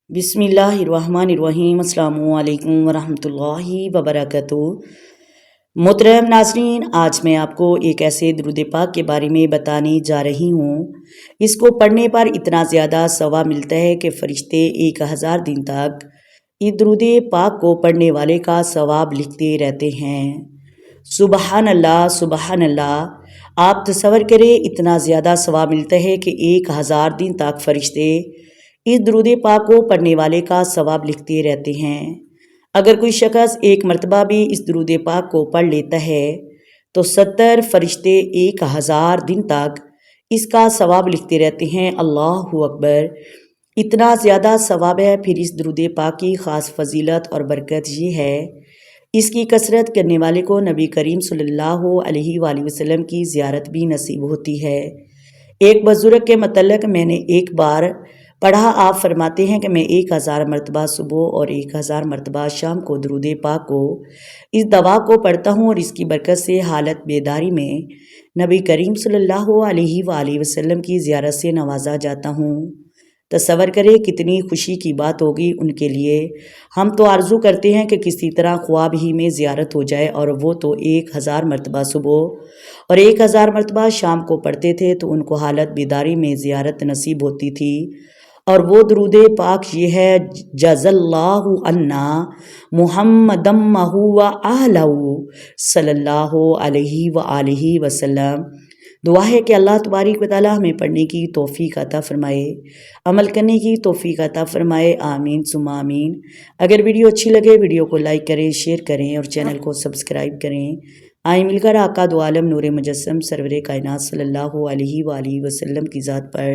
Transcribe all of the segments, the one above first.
بسم اللہ الرحمن الرحیم۔ السلام علیکم ورحمۃ اللہ وبرکاتہ۔ محترم ناظرین، آج میں آپ کو ایک ایسے درود پاک کے بارے میں بتانے جا رہی ہوں۔ اس کو پڑھنے پر اتنا زیادہ ثواب ملتا ہے کہ فرشتے 1000 دن تک اس درود پاک کو پڑھنے والے کا ثواب لکھتے رہتے ہیں۔ سبحان اللہ، سبحان اللہ۔ آپ تصور کریں، اتنا زیادہ ثواب ملتا ہے کہ 1000 دن تک فرشتے اس درود پاک کو پڑھنے والے کا ثواب لکھتے رہتے ہیں۔ اگر کوئی شخص ایک مرتبہ بھی اس درود پاک کو پڑھ لیتا ہے تو 70 فرشتے 1000 دن تک اس کا ثواب لکھتے رہتے ہیں۔ اللہ اکبر! اتنا زیادہ ثواب ہے۔ پھر اس درود پاک کی خاص فضیلت اور برکت یہ ہے، اس کی کثرت کرنے والے کو نبی کریم صلی اللہ علیہ وآلہ وسلم کی زیارت بھی نصیب ہوتی ہے۔ ایک بزرگ کے متعلق میں نے ایک بار پڑھا، آپ فرماتے ہیں کہ میں 1000 مرتبہ صبح اور 1000 مرتبہ شام کو درود پاک کو اس دعا کو پڑھتا ہوں اور اس کی برکت سے حالت بیداری میں نبی کریم صلی اللہ علیہ وآلہ وسلم کی زیارت سے نوازا جاتا ہوں۔ تصور کریں کتنی خوشی کی بات ہوگی ان کے لیے۔ ہم تو آرزو کرتے ہیں کہ کسی طرح خواب ہی میں زیارت ہو جائے، اور وہ تو 1000 مرتبہ صبح اور 1000 مرتبہ شام کو پڑھتے تھے تو ان کو حالت بیداری میں زیارت نصیب ہوتی تھی۔ اور وہ درود پاک یہ ہے، جزا اللہ عنا محمدم و اہلہ صلی اللہ علیہ وآلہ وسلم۔ دعا ہے کہ اللہ تبارک و تعالی ہمیں پڑھنے کی توفیق عطا فرمائے، عمل کرنے کی توفیق عطا فرمائے، آمین ثم آمین۔ اگر ویڈیو اچھی لگے ویڈیو کو لائک کریں، شیئر کریں اور چینل کو سبسکرائب کریں۔ آئیں مل کر آقا دو عالم نور مجسم سرور کائنات صلی اللہ علیہ وآلہ وسلم کی ذات پر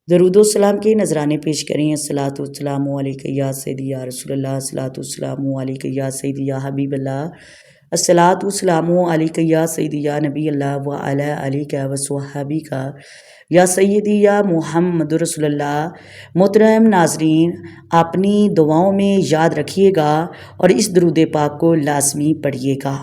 درود و سلام کے نذرانے پیش کریں۔ الصلاۃ والسلام علیکہ یا سیدی یا رسول اللہ، الصلاۃ والسلام علیکہ یا سیدی یا حبیب اللہ، الصلاۃ والسلام علیکہ یا سیدی یا نبی اللہ وعلی آلک وصحبک یا سیدی یا محمد رسول اللہ۔ محترم ناظرین، اپنی دعاؤں میں یاد رکھیے گا اور اس درود پاک کو لازمی پڑھیے گا۔